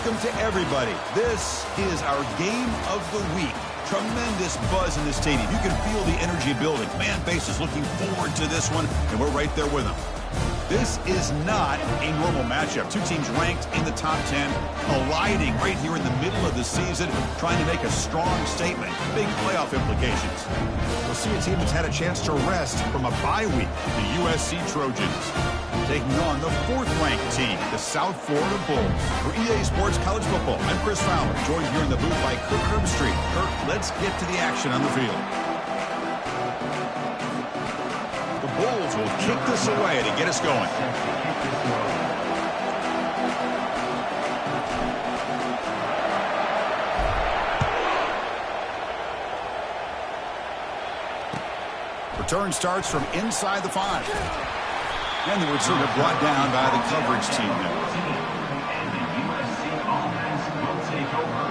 welcome to everybody. This is our game of the week. Tremendous buzz in the stadium. You can feel the energy building. Fan base is looking forward to this one, and we're right there with them. This is not a normal matchup. Two teams ranked in the top 10, colliding right here in the middle of the season, trying to make a strong statement. Big playoff implications. We'll see a team that's had a chance to rest from a bye week, the USC Trojans, taking on the fourth-ranked team, the South Florida Bulls. For EA Sports College Football, I'm Chris Fowler, joined here in the booth by Kirk Herbstreit. Kirk, let's get to the action on the field. The Bulls will kick this away to get us going. Return starts from inside the 5. And the returner brought down by the coverage team there. And the USC offense will take over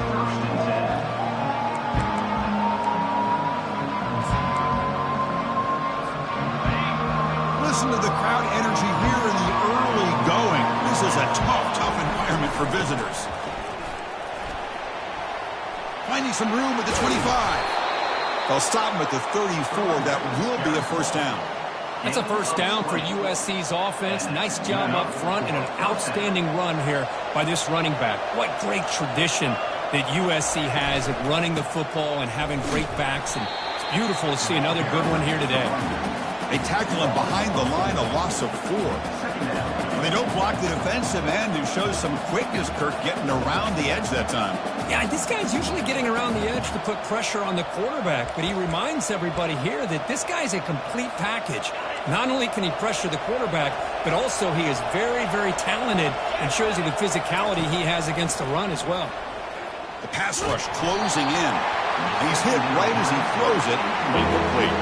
1st and 10. Listen to the crowd energy here in the early going. This is a tough environment for visitors. Finding some room at the 25. They'll stop him at the 34. That will be a first down. That's a first down for USC's offense. Nice job up front and an outstanding run here by this running back. What great tradition that USC has at running the football and having great backs. And it's beautiful to see another good one here today. They tackle him behind the line, a loss of 4. And they don't block the defensive end, who shows some quickness, Kirk, getting around the edge that time. Yeah, this guy's usually getting around the edge to put pressure on the quarterback, but he reminds everybody here that this guy's a complete package. Not only can he pressure the quarterback, but also he is very talented and shows you the physicality he has against the run as well. The pass rush closing in. He's hit right as he throws it. Incomplete.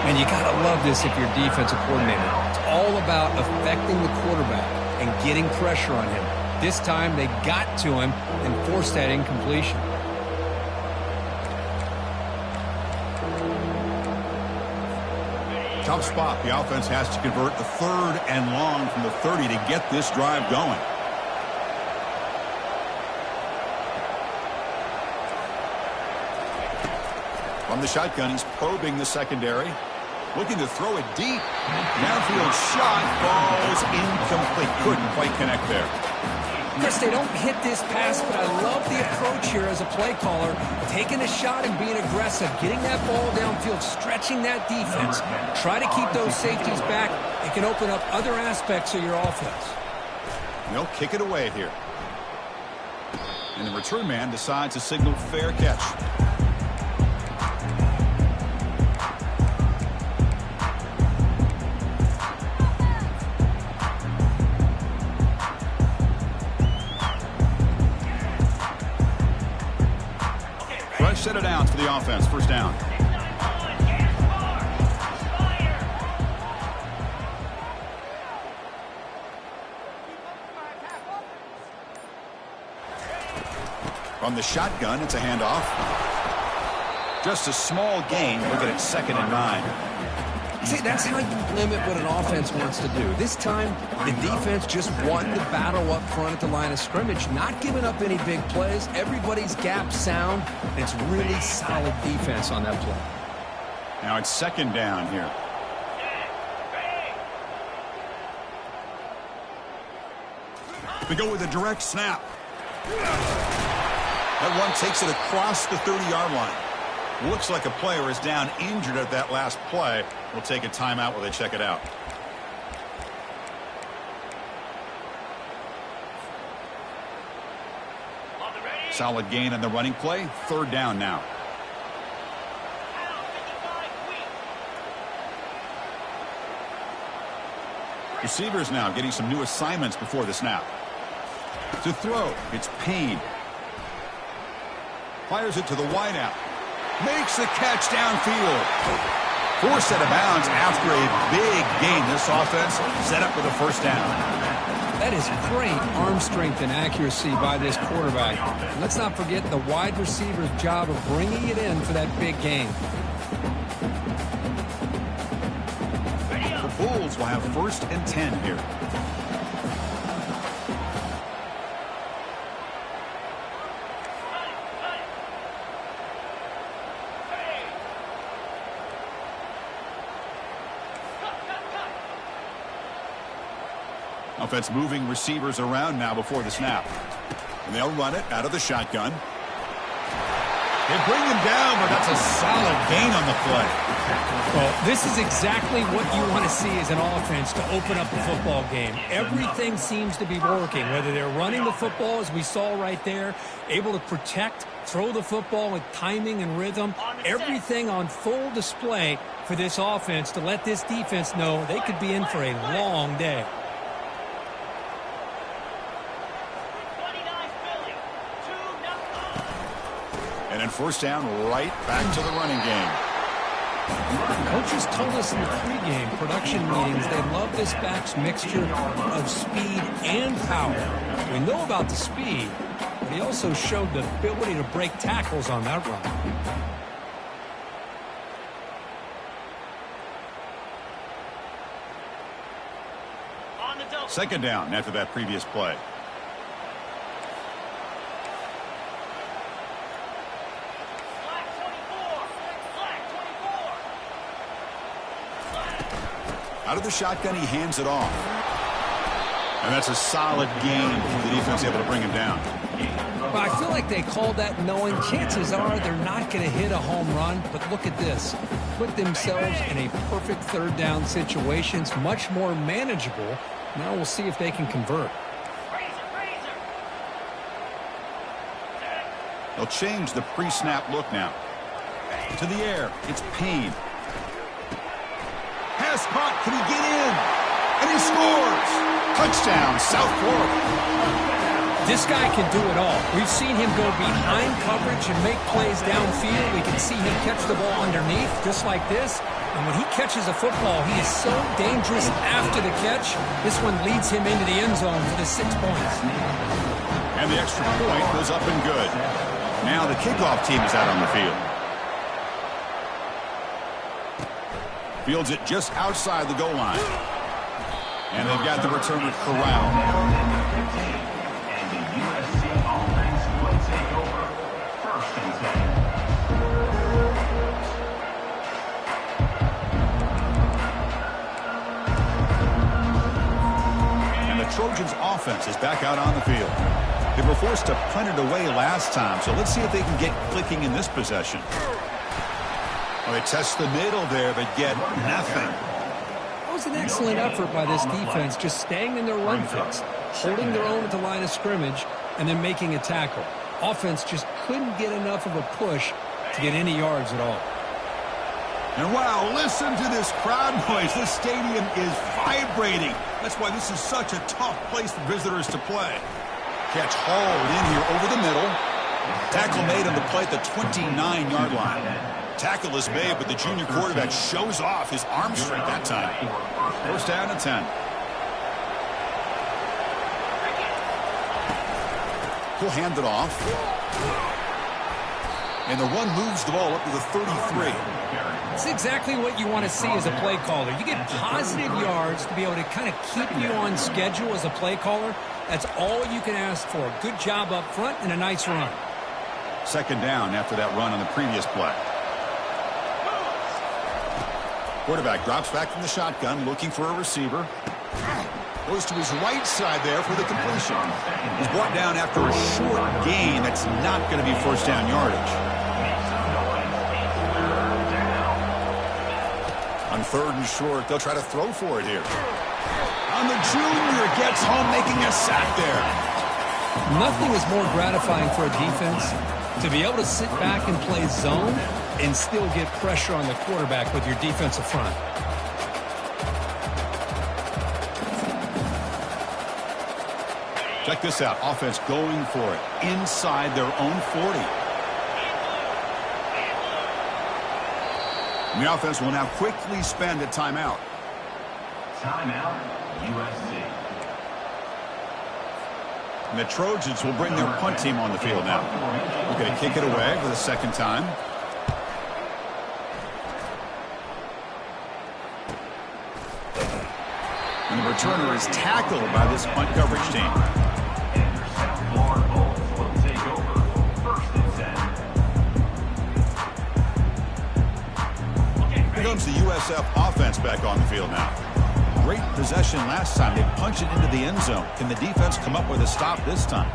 And you got to love this if you're defensive coordinator. It's all about affecting the quarterback and getting pressure on him. This time they got to him and forced that incompletion. Tough spot. The offense has to convert the 3rd and long from the 30 to get this drive going. From the shotgun, he's probing the secondary. Looking to throw it deep. Downfield shot falls incomplete. Couldn't quite connect there. Chris, they don't hit this pass, but I love the approach here as a play caller. Taking a shot and being aggressive. Getting that ball downfield, stretching that defense. Try to keep those safeties back. It can open up other aspects of your offense. They'll kick it away here. And the return man decides to signal fair catch. Set it down for the offense. First down. From the shotgun, it's a handoff. Just a small gain. Look at it, 2nd and 9. See, that's how you limit what an offense wants to do. This time, the defense just won the battle up front at the line of scrimmage, not giving up any big plays. Everybody's gap sound. It's really solid defense on that play. Now it's 2nd down here. We go with a direct snap. That one takes it across the 30-yard line. Looks like a player is down injured at that last play. We'll take a timeout while they check it out. Solid gain on the running play. 3rd down now. Receivers now getting some new assignments before the snap. To throw, it's Payne. Fires it to the wideout. Makes the catch downfield. Forced out of bounds after a big gain. This offense set up with a first down. That is great arm strength and accuracy by this quarterback. Let's not forget the wide receiver's job of bringing it in for that big gain. The Bulls will have 1st and 10 here. Offense moving receivers around now before the snap. And they'll run it out of the shotgun. They bring him down, but that's a solid gain on the play. Well, this is exactly what you want to see as an offense to open up the football game. Everything seems to be working, whether they're running the football, as we saw right there, able to protect, throw the football with timing and rhythm. Everything on full display for this offense to let this defense know they could be in for a long day. And then first down, right back to the running game. Coaches told us in the pregame production meetings they love this back's mixture of speed and power. We know about the speed, but he also showed the ability to break tackles on that run. Second down after that previous play. Out of the shotgun, he hands it off. And that's a solid gain for the defense able to bring him down. Well, I feel like they called that knowing chances are they're not going to hit a home run. But look at this. Put themselves in a perfect third down situation. It's much more manageable. Now we'll see if they can convert. They'll change the pre-snap look now. To the air. It's Payne. Pass caught. Can he get in? And he scores. Touchdown, South Florida. This guy can do it all. We've seen him go behind coverage and make plays downfield. We can see him catch the ball underneath, just like this. And when he catches a football, he is so dangerous after the catch. This one leads him into the end zone for the 6 points. And the extra point goes up and good. Now the kickoff team is out on the field. Fields it just outside the goal line. And they've got the returner corralled. And the USC offense will take over 1st and 10. And the Trojans offense is back out on the field. They were forced to punt it away last time, so let's see if they can get clicking in this possession. Well, they test the middle there, but get nothing. That was an excellent effort by this defense, just staying in their run fix, holding their own at the line of scrimmage, and then making a tackle. Offense just couldn't get enough of a push to get any yards at all. And wow, listen to this crowd noise. This stadium is vibrating. That's why this is such a tough place for visitors to play. Catch hauled in here over the middle. Tackle made on the play at the 29-yard line. Tackle is made, but the junior quarterback shows off his arm strength that time. First down and 10. He'll hand it off. And the run moves the ball up to the 33. It's exactly what you want to see as a play caller. You get positive yards to be able to kind of keep you on schedule as a play caller. That's all you can ask for. Good job up front and a nice run. Second down after that run on the previous play. Quarterback drops back from the shotgun, looking for a receiver. Goes to his right side there for the completion. He's brought down after a short gain. That's not going to be first down yardage. On third and short, they'll try to throw for it here. And the junior gets home, making a sack there. Nothing is more gratifying for a defense to be able to sit back and play zone and still get pressure on the quarterback with your defensive front. Check this out. Offense going for it inside their own 40. And the offense will now quickly spend a timeout. Timeout, USC. And the Trojans will bring their punt team on the field now. We're going to kick it away for the second time. And the returner is tackled by this punt coverage team. And your South Florida Bulls will take over 1st and 10. Here comes the USF offense back on the field now. Great possession last time. They punch it into the end zone. Can the defense come up with a stop this time?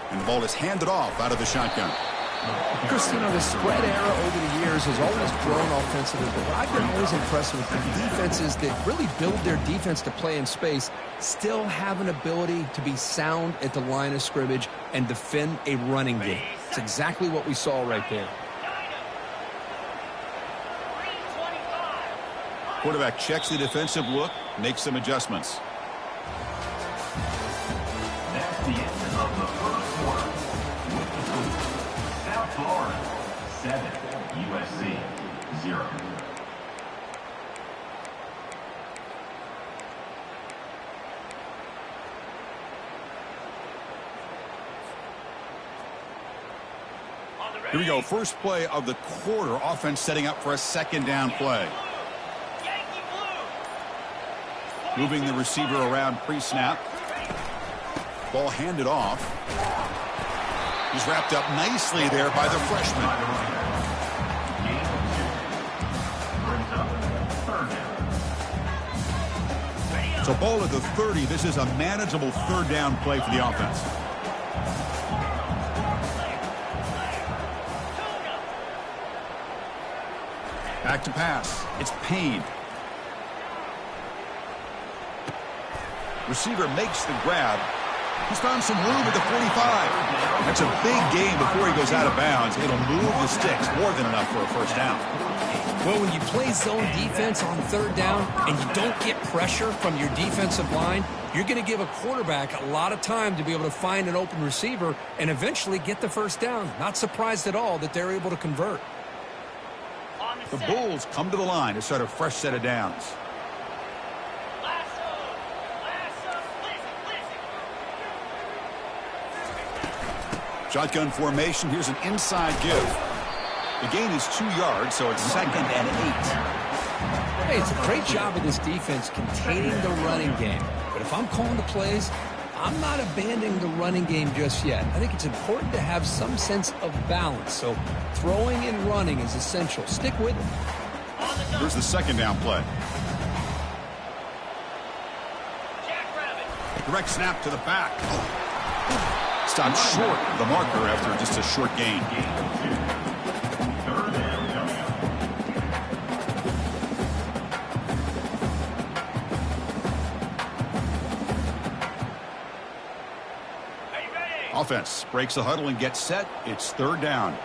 And the ball is handed off out of the shotgun. Chris, you know, the spread era over the years has always grown offensively, but I've been always impressed with the defenses that really build their defense to play in space, still have an ability to be sound at the line of scrimmage and defend a running game. It's exactly what we saw right there. Quarterback checks the defensive look, makes some adjustments. That's the end of the first quarter. With the score, South Florida 7, USC 0. Here we go. First play of the quarter. Offense setting up for a second down play. Moving the receiver around pre-snap. Ball handed off. He's wrapped up nicely there by the freshman. So ball at the 30. This is a manageable third down play for the offense. Back to pass. It's Payne. Receiver makes the grab. He's found some room at the 45. That's a big gain before he goes out of bounds. It'll move the sticks more than enough for a first down. Well, when you play zone defense on third down and you don't get pressure from your defensive line, you're going to give a quarterback a lot of time to be able to find an open receiver and eventually get the first down. Not surprised at all that they're able to convert. The Bulls come to the line to start a fresh set of downs. Shotgun formation. Here's an inside give. The gain is 2 yards, so it's 2nd and 8. Hey, it's a great job of this defense containing the running game. But if I'm calling the plays, I'm not abandoning the running game just yet. I think it's important to have some sense of balance. So throwing and running is essential. Stick with it. Here's the second down play. Direct snap to the back. Stopped short of the marker after just a short gain. Offense breaks the huddle and gets set. It's third down.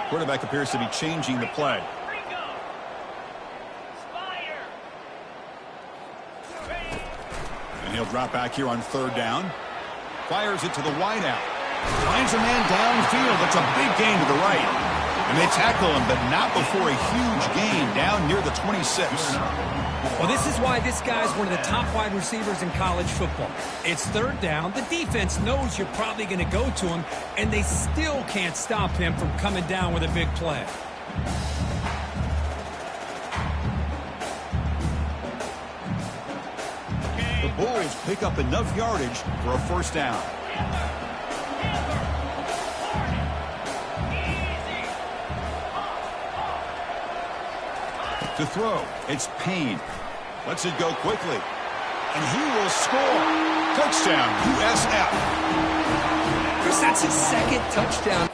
Quarterback appears to be changing the play. And he'll drop back here on third down. Fires it to the wideout. Finds a man downfield. That's a big gain to the right. And they tackle him, but not before a huge gain down near the 26. Well, this is why this guy's one of the top wide receivers in college football. It's third down. The defense knows you're probably going to go to him, and they still can't stop him from coming down with a big play. The Bulls pick up enough yardage for a first down. To throw, it's Payne. Lets it go quickly. And he will score. Touchdown, USF. Chris, that's his second touchdown.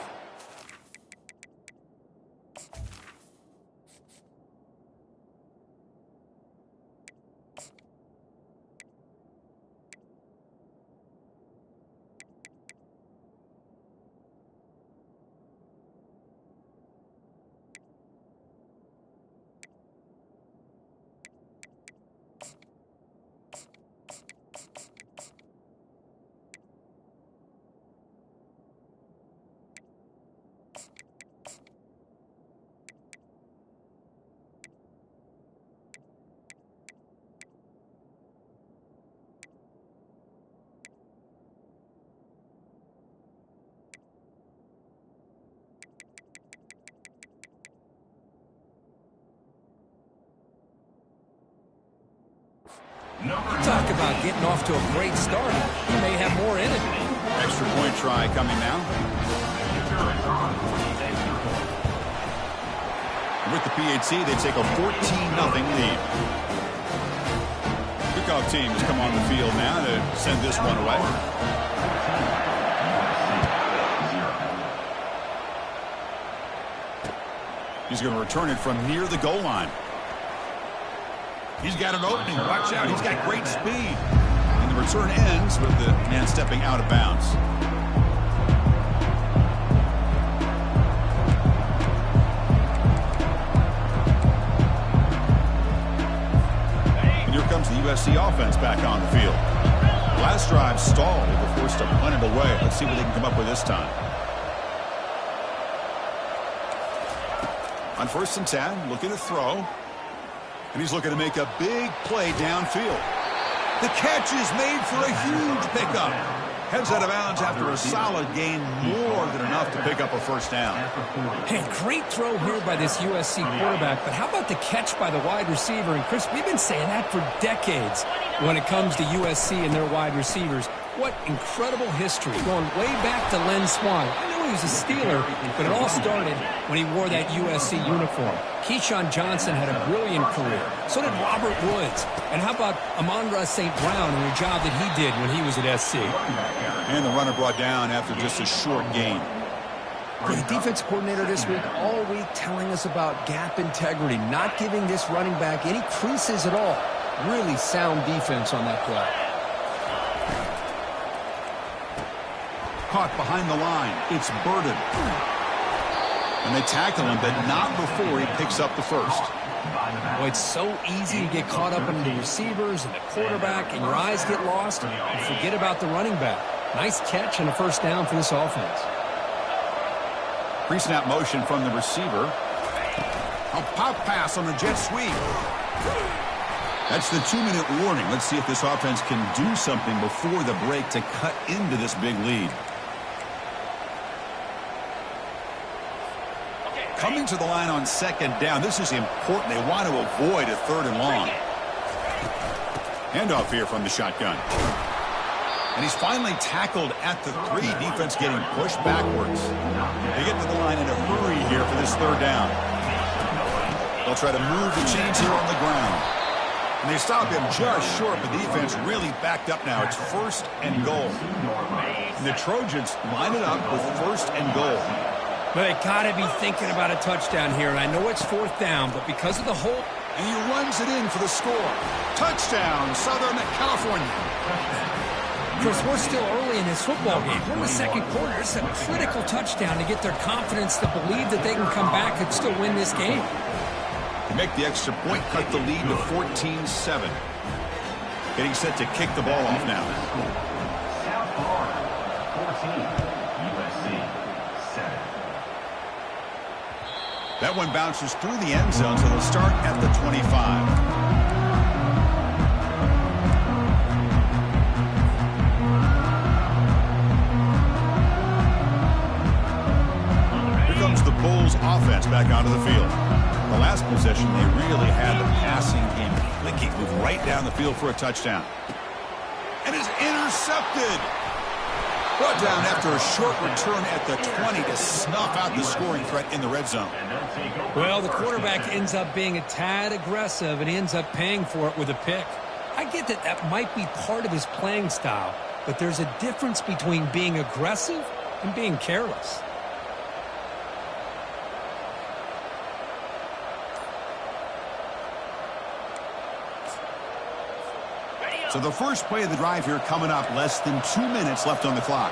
Talk about getting off to a great start. He may have more in it. Extra point try coming now. With the PAT, they take a 14-0 lead. Kickoff team has come on the field now to send this one away. He's going to return it from near the goal line. He's got an opening. Watch out. He's got great speed. And the return ends with the man stepping out of bounds. And here comes the USC offense back on the field. Last drive stalled. They were forced to punt it away. Let's see what they can come up with this time. On 1st and 10, looking to throw. And he's looking to make a big play downfield. The catch is made for a huge pickup. Heads out of bounds after a solid gain, more than enough to pick up a first down. Hey, great throw here by this USC quarterback, but how about the catch by the wide receiver? And Chris, we've been saying that for decades when it comes to USC and their wide receivers. What incredible history, going way back to Len Swan. I know he was a Steeler, but it all started when he wore that USC uniform. Keyshawn Johnson had a brilliant career. So did Robert Woods. And how about Amon-Ra St. Brown and the job that he did when he was at SC? And the runner brought down after just a short gain. The defense coordinator this week, all week telling us about gap integrity, not giving this running back any creases at all. Really sound defense on that play. Caught behind the line. It's Burden. And they tackle him, but not before he picks up the first. Well, it's so easy to get caught up in the receivers and the quarterback, and your eyes get lost, and forget about the running back. Nice catch and a first down for this offense. Pre-snap motion from the receiver. A pop pass on the jet sweep. That's the 2-minute warning. Let's see if this offense can do something before the break to cut into this big lead. Coming to the line on 2nd down. This is important. They want to avoid a 3rd and long. Handoff here from the shotgun. And he's finally tackled at the 3. Defense getting pushed backwards. They get to the line in a hurry here for this 3rd down. They'll try to move the chains here on the ground. And they stop him just short, but the defense really backed up now. It's 1st and goal. And the Trojans line it up with 1st and goal. But they got to be thinking about a touchdown here. And I know it's 4th down, but because of the hole. And he runs it in for the score. Touchdown, Southern California. Chris, we're still early in this football game. We're in the 2nd quarter. It's a critical touchdown to get their confidence to believe that they can come back and still win this game. To make the extra point, cut the lead to 14-7. Getting set to kick the ball off now. South Florida, 14, USC, 7. That one bounces through the end zone, so they'll start at the 25. Here comes the Bulls offense back onto the field. The last possession, they really had the passing game clicking. Moved right down the field for a touchdown. And is intercepted. Brought down after a short return at the 20 to snuff out the scoring threat in the red zone. Well, the quarterback ends up being a tad aggressive and he ends up paying for it with a pick. I get that that might be part of his playing style, but there's a difference between being aggressive and being careless. So the first play of the drive here coming up, less than 2 minutes left on the clock.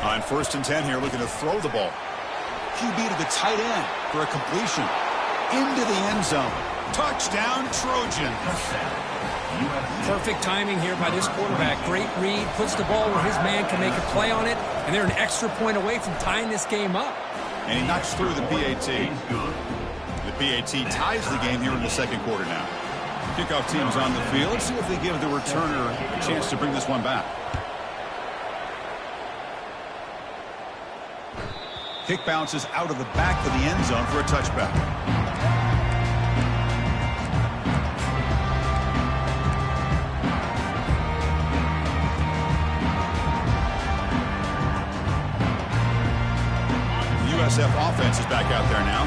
On 1st and 10 here, looking to throw the ball. QB to the tight end for a completion. Into the end zone. Touchdown, Trojans. Perfect timing here by this quarterback. Great read, puts the ball where his man can make a play on it, and they're an extra point away from tying this game up. And he knocks through the PAT. The PAT ties the game here in the 2nd quarter now. Kickoff team's on the field. Let's see if they give the returner a chance to bring this one back. Kick bounces out of the back of the end zone for a touchback. offense is back out there now.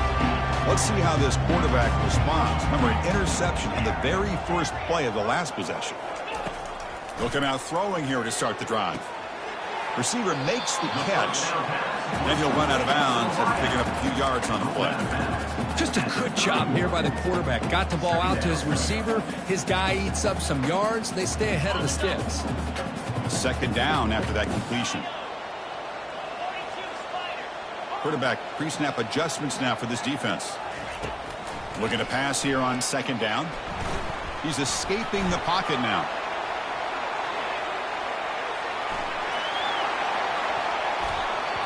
Let's see how this quarterback responds. Remember, an interception on the very first play of the last possession. Looking out throwing here to start the drive. Receiver makes the catch. Then he'll run out of bounds after picking up a few yards on the play. Just a good job here by the quarterback. Got the ball out to his receiver. His guy eats up some yards. They stay ahead of the sticks. Second down after that completion. Quarterback pre-snap adjustments now for this defense. Looking to pass here on second down. He's escaping the pocket now.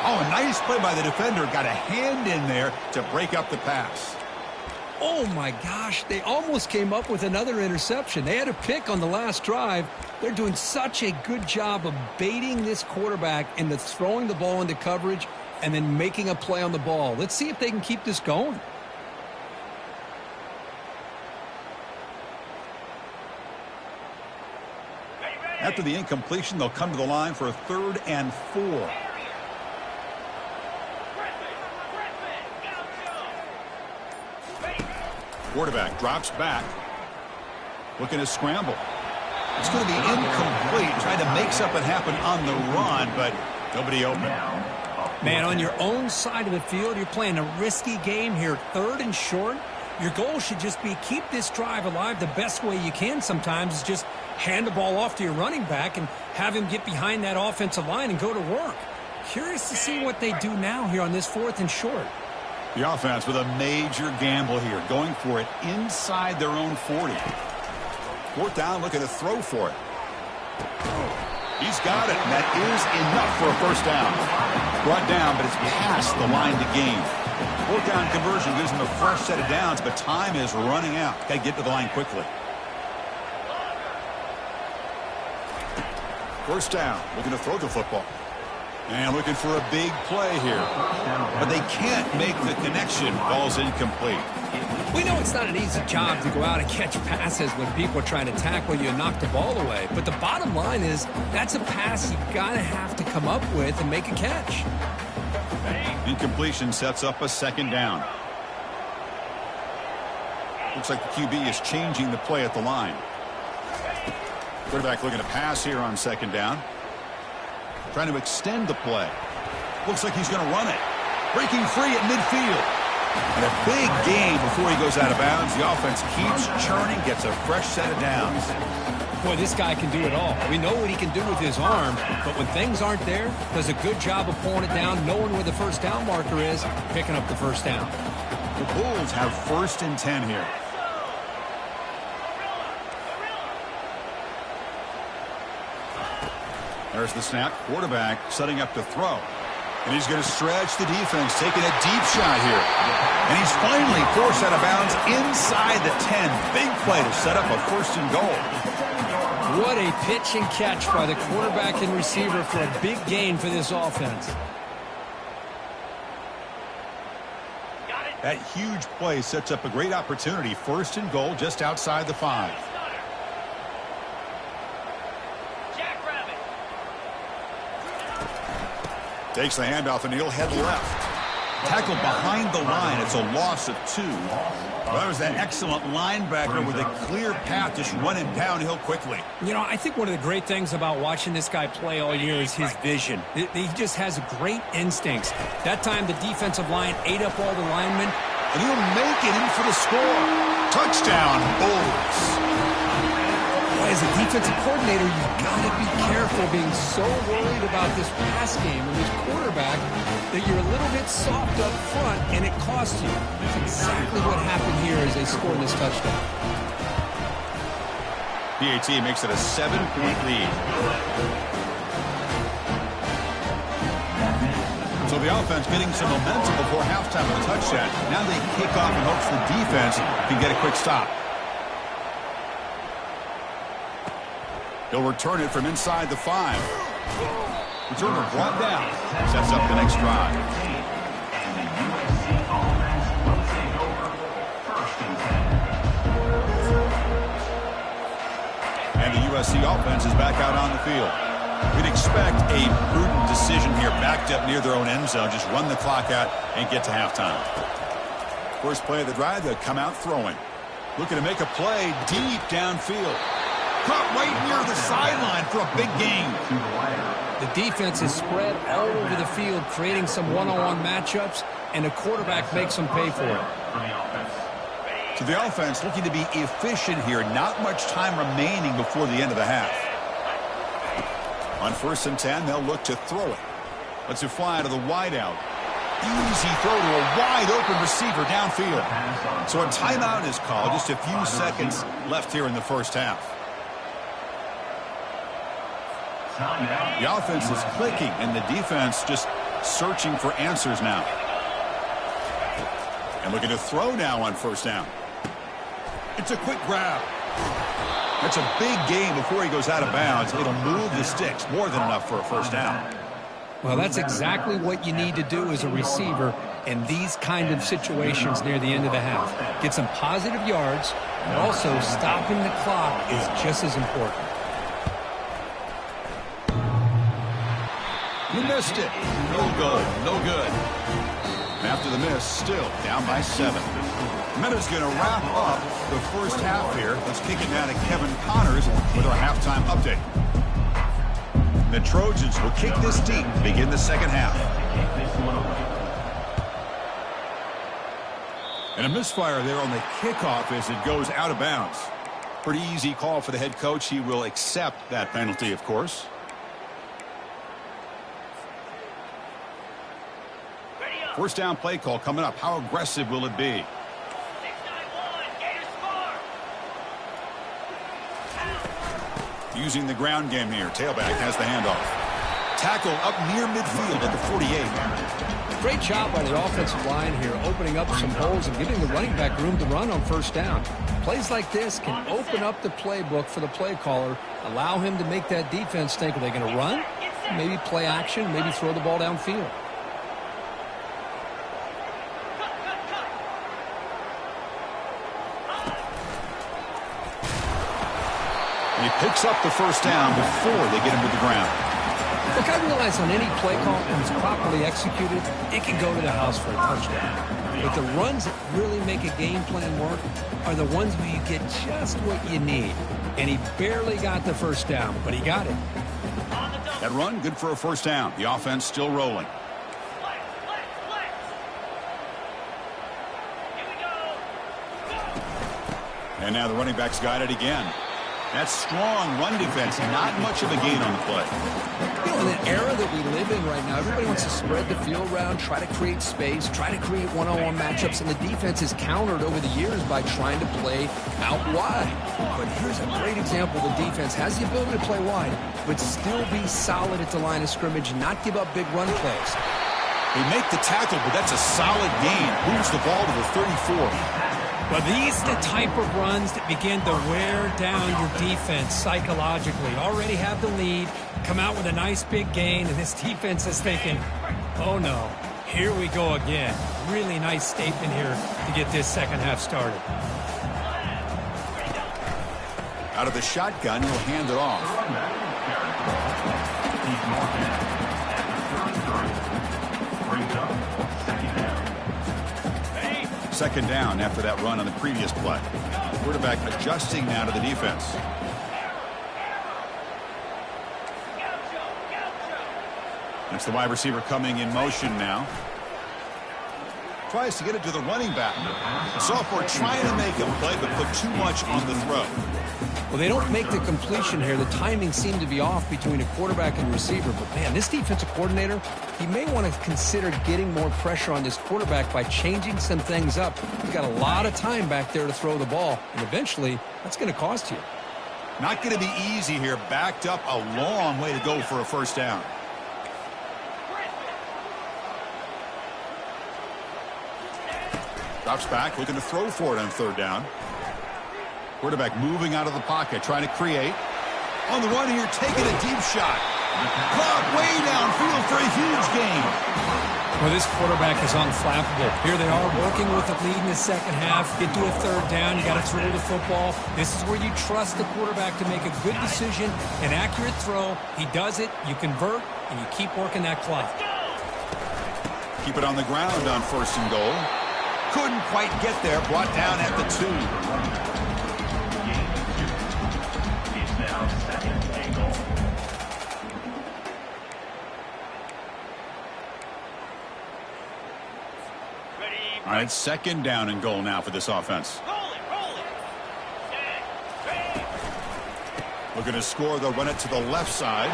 Oh, a nice play by the defender. Got a hand in there to break up the pass. Oh, my gosh. They almost came up with another interception. They had a pick on the last drive. They're doing such a good job of baiting this quarterback into throwing the ball into coverage and then making a play on the ball. Let's see if they can keep this going. After the incompletion, they'll come to the line for a 3rd and 4. Quarterback drops back. Looking to scramble. It's going to be incomplete. Trying to make something happen on the run, but nobody open. Man, on your own side of the field, you're playing a risky game here. 3rd and short. Your goal should just be keep this drive alive the best way you can sometimes is just hand the ball off to your running back and have him get behind that offensive line and go to work. Curious to see what they do now here on this 4th and short. The offense with a major gamble here, going for it inside their own 40. 4th down, looking to throw for it. He's got it, and that is enough for a first down. Brought down, but it's past the line to gain. 4th down conversion gives him a fresh set of downs, but time is running out. Got to get to the line quickly. 1st down, looking to throw the football. And looking for a big play here. But they can't make the connection. Ball's incomplete. We know it's not an easy job to go out and catch passes when people are trying to tackle you and knock the ball away. But the bottom line is that's a pass you got to have to come up with and make a catch. Incompletion sets up a 2nd down. Looks like the QB is changing the play at the line. Quarterback looking to pass here on 2nd down. Trying to extend the play. Looks like he's going to run it. Breaking free at midfield. And a big gain before he goes out of bounds. The offense keeps churning, gets a fresh set of downs. Boy, this guy can do it all. We know what he can do with his arm, but when things aren't there, does a good job of pulling it down, knowing where the first down marker is, picking up the first down. The Bulls have 1st and 10 here. There's the snap. Quarterback setting up to throw. And he's going to stretch the defense, taking a deep shot here. And he's finally forced out of bounds inside the 10. Big play to set up a 1st and goal. What a pitch and catch by the quarterback and receiver for a big gain for this offense. That huge play sets up a great opportunity. 1st and goal just outside the 5. Takes the handoff and he'll head left. Tackled behind the line. It's a loss of 2. Well, that was that excellent linebacker with a clear path just running downhill quickly. You know, I think one of the great things about watching this guy play all year is his vision. He just has great instincts. That time the defensive line ate up all the linemen. And he'll make it in for the score. Touchdown, Bulls. As a defensive coordinator, you've got to be careful being so worried about this pass game and this quarterback that you're a little bit soft up front and it costs you. That's exactly what happened here as they scored this touchdown. PAT makes it a 7-point lead. So the offense getting some momentum before halftime with a touchdown. Now they kick off in hopes the defense can get a quick stop. He'll return it from inside the 5. Returner brought down. Sets up the next drive. And the USC offense is back out on the field. We'd expect a prudent decision here, backed up near their own end zone. Just run the clock out and get to halftime. First play of the drive, they'll come out throwing. Looking to make a play deep downfield. Caught right near the sideline for a big gain. The defense is spread all over the field, creating some one-on-one matchups, and the quarterback makes them pay for it. So the offense looking to be efficient here. Not much time remaining before the end of the half. On 1st and 10, they'll look to throw it. Lets it fly to the wideout. Easy throw to a wide-open receiver downfield. So a timeout is called. Just a few seconds left here in the first half. The offense is clicking, and the defense just searching for answers now. And looking to throw now on 1st down. It's a quick grab. That's a big gain before he goes out of bounds. It'll move the sticks, more than enough for a 1st down. Well, that's exactly what you need to do as a receiver in these kind of situations near the end of the half. Get some positive yards, but also stopping the clock is just as important. You missed it. No good. No good. After the miss, still down by 7. Minutes going to wrap up the first half here. Let's kick it down to Kevin Connors with our halftime update. The Trojans will kick this deep to begin the second half. And a misfire there on the kickoff as it goes out of bounds. Pretty easy call for the head coach. He will accept that penalty, of course. First down play call coming up. How aggressive will it be? Using the ground game here. Tailback has the handoff. Tackle up near midfield at the 48. Great job by the offensive line here, opening up some holes and giving the running back room to run on 1st down. Plays like this can open up the playbook for the play caller, allow him to make that defense think, are they going to run? Maybe play action, maybe throw the ball downfield. He picks up the 1st down before they get him to the ground. Look, I realize on any play call, when it's properly executed, it can go to the house for a touchdown. But the runs that really make a game plan work are the ones where you get just what you need. And he barely got the 1st down, but he got it. That run, good for a 1st down. The offense still rolling. And now the running back's got it again. That strong run defense, not much of a gain on the play. You know, in the era that we live in right now, everybody wants to spread the field around, try to create space, try to create one-on-one matchups, and the defense is countered over the years by trying to play out wide. But here's a great example. The defense has the ability to play wide, but still be solid at the line of scrimmage and not give up big run plays. They make the tackle, but that's a solid gain. Moves the ball to the 34. Well, these are the type of runs that begin to wear down your defense psychologically. Already have the lead, come out with a nice big gain, and this defense is thinking, oh no, here we go again. Really nice statement here to get this second half started. Out of the shotgun, he'll hand it off. Second down after that run on the previous play. Quarterback adjusting now to the defense. That's the wide receiver coming in motion now. Tries to get it to the running back. Sophomore trying to make a play, but put too much on the throw. Well, they don't make the completion here. The timing seemed to be off between a quarterback and receiver. But, man, this defensive coordinator, he may want to consider getting more pressure on this quarterback by changing some things up. He's got a lot of time back there to throw the ball, and eventually that's going to cost you. Not going to be easy here. Backed up a long way to go for a 1st down. Drops back, looking to throw for it on 3rd down. Quarterback moving out of the pocket, trying to create. On the run here, taking a deep shot. Caught way downfield for a huge gain. Well, this quarterback is unflappable. Here they are working with the lead in the second half. Get to a third down. You got to throw the football. This is where you trust the quarterback to make a good decision, an accurate throw. He does it. You convert, and you keep working that clock. Keep it on the ground on 1st and goal. Couldn't quite get there. Brought down at the 2. It's now 2nd and goal. All right, 2nd down and goal now for this offense. Looking to score, they'll run it to the left side.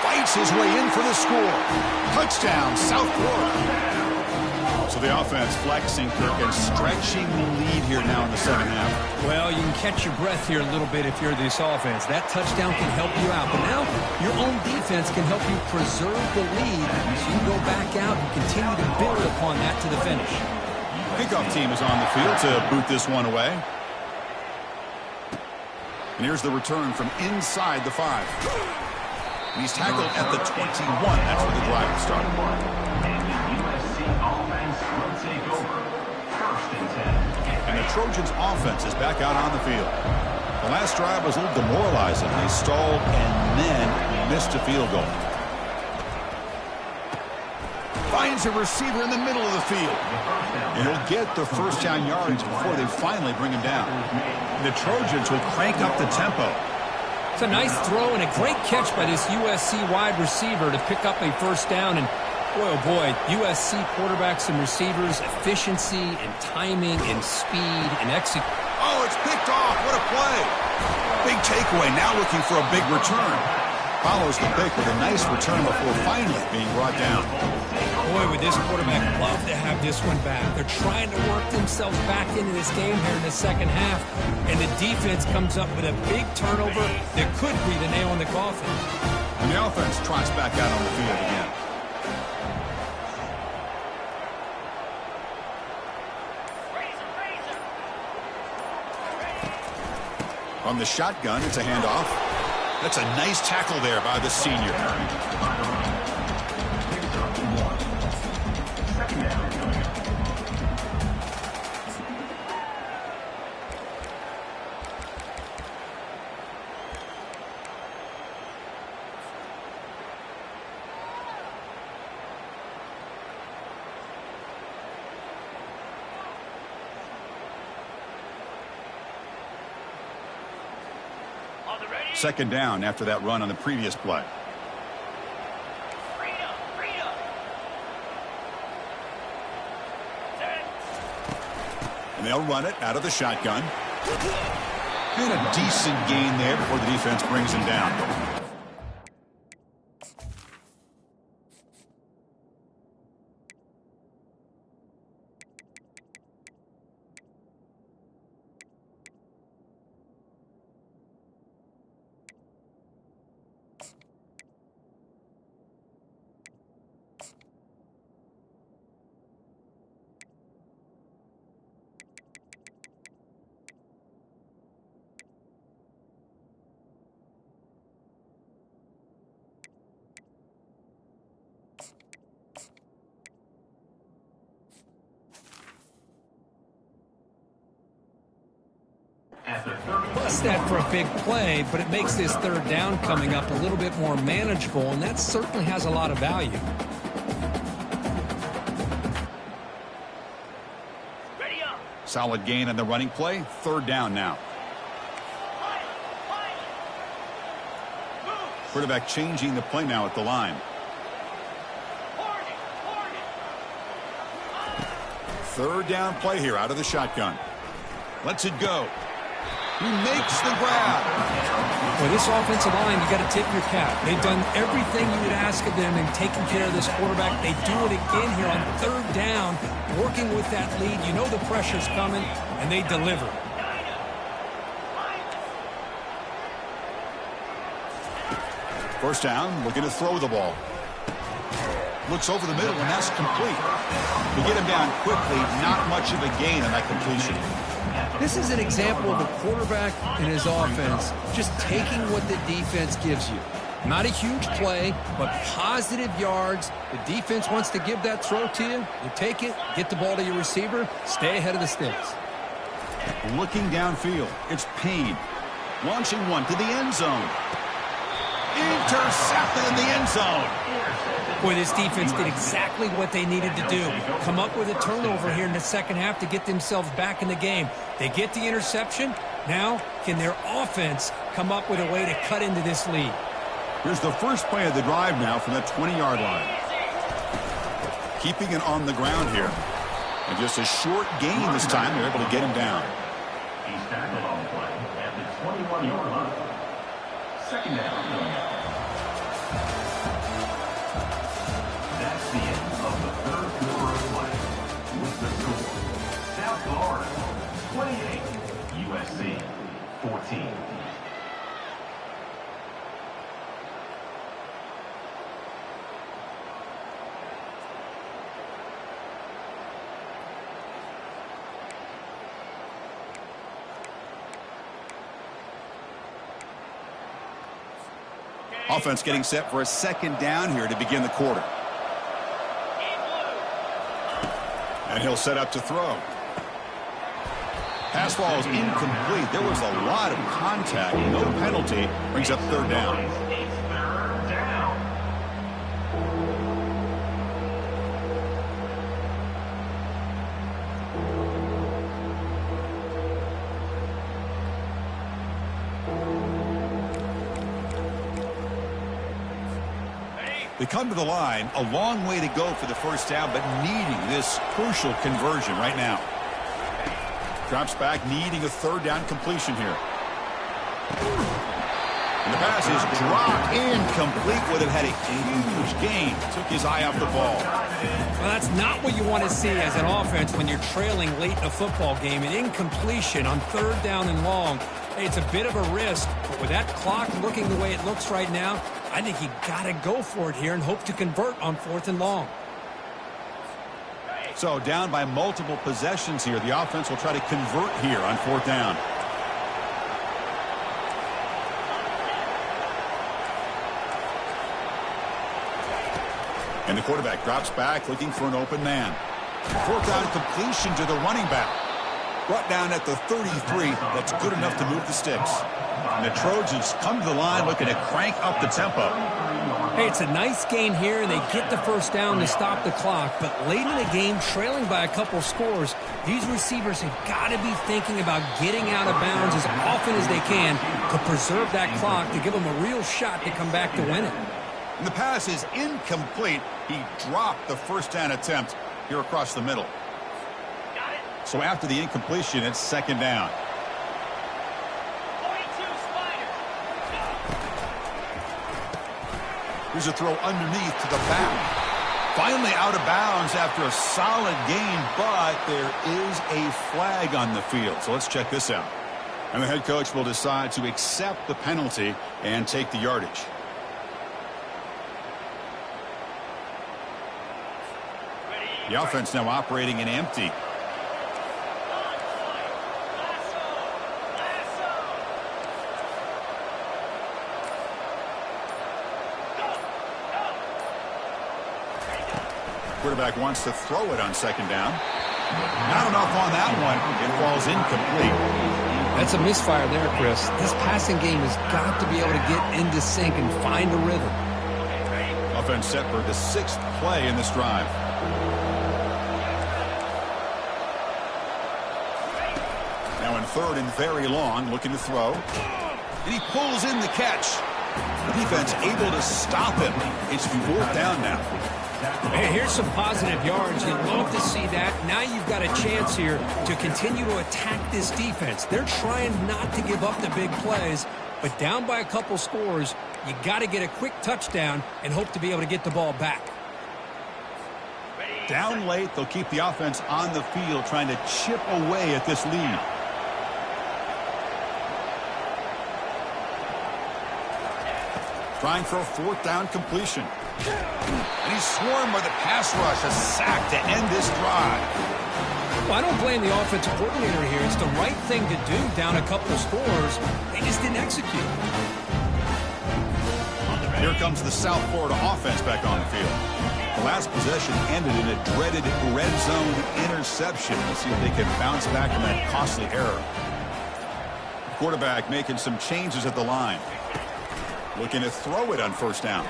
Fights his way in for the score. Touchdown, South Florida. So the offense flexing, Kirk, and stretching the lead here now in the second half. Well, you can catch your breath here a little bit if you're this offense. That touchdown can help you out. But now your own defense can help you preserve the lead so you can go back out and continue to build upon that to the finish. Kickoff team is on the field to boot this one away. And here's the return from inside the 5. And he's tackled at the 21. That's where the drive will start. And the USC offense will take over. 1st and 10. And the Trojans offense is back out on the field. The last drive was a little demoralizing. They stalled and then missed a field goal. Finds a receiver in the middle of the field. And he'll get the 1st down yards before they finally bring him down. The Trojans will crank up the tempo. It's a nice throw and a great catch by this USC wide receiver to pick up a 1st down. And boy, oh boy, USC quarterbacks and receivers, efficiency and timing and speed and execution. Oh, it's picked off. What a play. Big takeaway. Now looking for a big return. Follows the pick with a nice return before finally being brought down. Boy, would this quarterback love to have this one back. They're trying to work themselves back into this game here in the second half. And the defense comes up with a big turnover that could be the nail in the coffin. And the offense trots back out on the field again. From the shotgun, it's a handoff. That's a nice tackle there by the senior. Second down after that run on the previous play. And they'll run it out of the shotgun. And a decent gain there before the defense brings him down. Plus that for a big play, but it makes this 3rd down coming up a little bit more manageable, and that certainly has a lot of value. Solid gain on the running play. 3rd down now. Quarterback changing the play now at the line. 3rd down play here out of the shotgun. Lets it go. He makes the grab. For this offensive line, you got to tip your cap. They've done everything you would ask of them in taking care of this quarterback. They do it again here on 3rd down, working with that lead. You know the pressure's coming, and they deliver. First down, looking to throw the ball. Looks over the middle, and that's complete. To get him down quickly, not much of a gain on that completion. This is an example of a quarterback and his offense just taking what the defense gives you. Not a huge play, but positive yards. The defense wants to give that throw to you. You take it, get the ball to your receiver, stay ahead of the sticks. Looking downfield, it's Payne. Launching one to the end zone. Intercepted in the end zone. Boy, this defense did exactly what they needed to do. Come up with a turnover here in the second half to get themselves back in the game. They get the interception. Now, can their offense come up with a way to cut into this lead? Here's the first play of the drive now from that 20-yard line. Keeping it on the ground here. And just a short gain this time. They're able to get him down. He's tackled on the play at the 21-yard line. Second down. That's the end of the third quarter of play. With the score, South Florida 28, USC 14. Offense getting set for a second down here to begin the quarter. And he'll set up to throw. Pass ball is incomplete. There was a lot of contact. No penalty. Brings up third down. They come to the line, a long way to go for the first down, but needing this crucial conversion right now. Drops back, needing a third down completion here. And the pass is dropped, incomplete. Would have had a huge gain. Took his eye off the ball. Well, that's not what you want to see as an offense when you're trailing late in a football game. An incompletion on third down and long. Hey, it's a bit of a risk, but with that clock looking the way it looks right now, I think you got to go for it here and hope to convert on fourth and long. So down by multiple possessions here. The offense will try to convert here on fourth down. And the quarterback drops back looking for an open man. Fourth down completion to the running back. Brought down at the 33. That's good enough to move the sticks. And the Trojans come to the line looking to crank up the tempo. Hey, it's a nice gain here, and they get the first down to stop the clock. But late in the game, trailing by a couple scores, these receivers have got to be thinking about getting out of bounds as often as they can to preserve that clock to give them a real shot to come back to win it. And the pass is incomplete. He dropped the first down attempt here across the middle. So after the incompletion, it's second down. Here's a throw underneath to the back. Finally out of bounds after a solid gain, but there is a flag on the field. So let's check this out. And the head coach will decide to accept the penalty and take the yardage. The offense now operating in empty. Quarterback wants to throw it on second down. Not enough on that one. It falls incomplete. That's a misfire there, Chris. This passing game has got to be able to get into sync and find a rhythm. Offense set for the sixth play in this drive. Now in third and very long, looking to throw. And he pulls in the catch. The defense able to stop him. It's fourth down now. Hey, here's some positive yards. You'd love to see that. Now you've got a chance here to continue to attack this defense. They're trying not to give up the big plays, but down by a couple scores, you got to get a quick touchdown and hope to be able to get the ball back. Down late, they'll keep the offense on the field trying to chip away at this lead. Trying for a fourth down completion. And he's swarmed by the pass rush. A sack to end this drive. Well, I don't blame the offensive coordinator here. It's the right thing to do down a couple of scores. They just didn't execute. Here comes the South Florida offense back on the field. The last possession ended in a dreaded red zone interception. Let's see if they can bounce back from that costly error. Quarterback making some changes at the line. Looking to throw it on first down.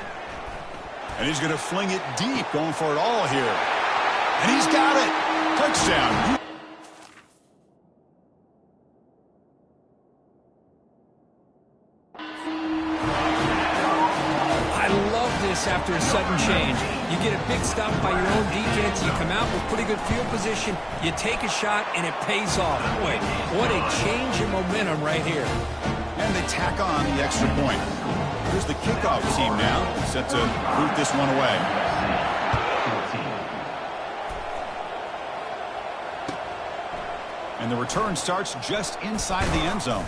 And he's going to fling it deep, going for it all here. And he's got it. Touchdown. After a sudden change, you get a big stop by your own defense, you come out with pretty good field position, you take a shot, and it pays off. Boy, what a change in momentum right here. And they tack on the extra point. Here's the kickoff team now, set to boot this one away. And the return starts just inside the end zone.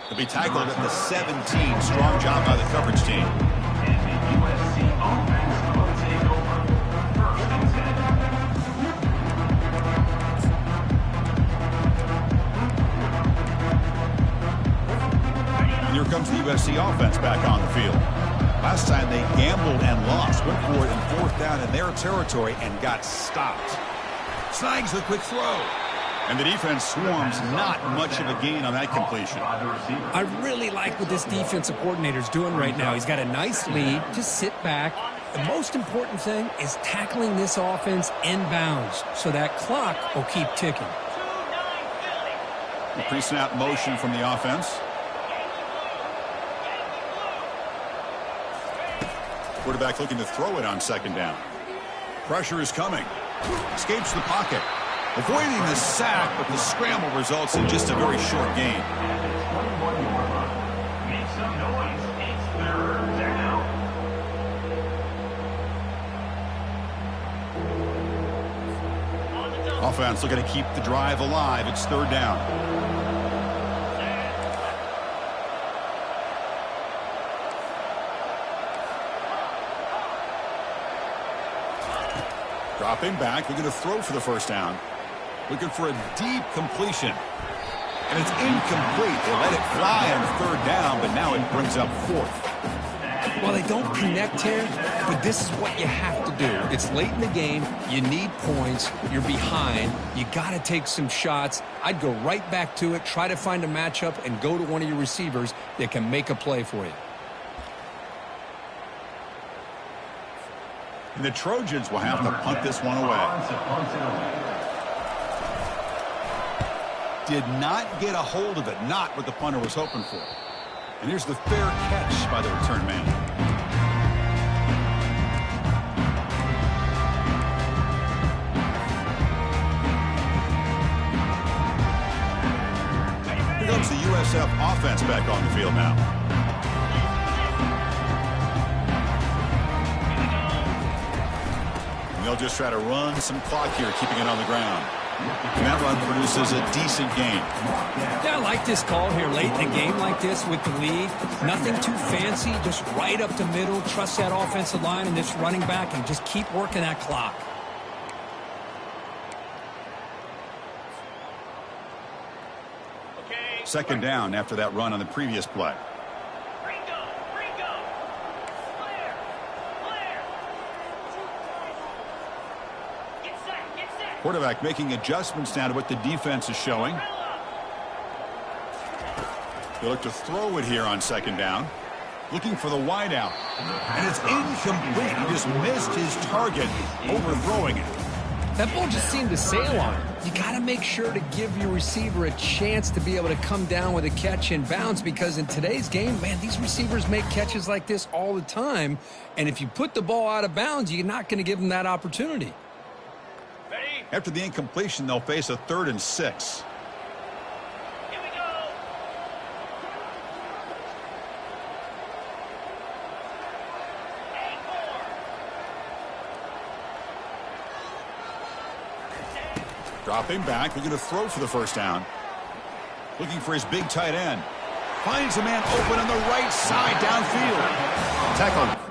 He'll be tackled at the 17. Strong job by the coverage team. And the USC offense will take over. First and 10. And here comes the USC offense back on the field. Last time they gambled and lost. Went for it in fourth down in their territory and got stopped. Snags the quick throw. And the defense swarms, not much of a gain on that completion. I really like what this defensive coordinator's doing right now. He's got a nice lead. Just sit back. The most important thing is tackling this offense inbounds so that clock will keep ticking. The pre-snap motion from the offense. Quarterback looking to throw it on second down. Pressure is coming. Escapes the pocket. Avoiding the sack, but the scramble results in just a very short gain. Make some noise. It's third down. Offense looking to keep the drive alive. It's third down. Dropping back, looking to throw for the first down. Looking for a deep completion. And it's incomplete. They let it fly on third down, but now it brings up fourth. Well, they don't connect here, but this is what you have to do. It's late in the game. You need points. You're behind. You got to take some shots. I'd go right back to it, try to find a matchup, and go to one of your receivers that can make a play for you. And the Trojans will have to punt this one away. Did not get a hold of it. Not what the punter was hoping for. And here's the fair catch by the return man. Here comes the USF offense back on the field now. And they'll just try to run some clock here, keeping it on the ground. And that run produces a decent gain. Yeah, I like this call here late in a game like this with the lead. Nothing too fancy, just right up the middle. Trust that offensive line and this running back and just keep working that clock. Second down after that run on the previous play. Quarterback making adjustments now to what the defense is showing. They look to throw it here on second down. Looking for the wide out. And it's incomplete. He just missed his target, overthrowing it. That ball just seemed to sail on him. You got to make sure to give your receiver a chance to be able to come down with a catch and bounce, because in today's game, man, these receivers make catches like this all the time. And if you put the ball out of bounds, you're not going to give them that opportunity. After the incompletion, they'll face a 3rd and 6. Here we go. Dropping back, looking to throw for the first down. Looking for his big tight end. Finds a man open on the right side downfield. Tackle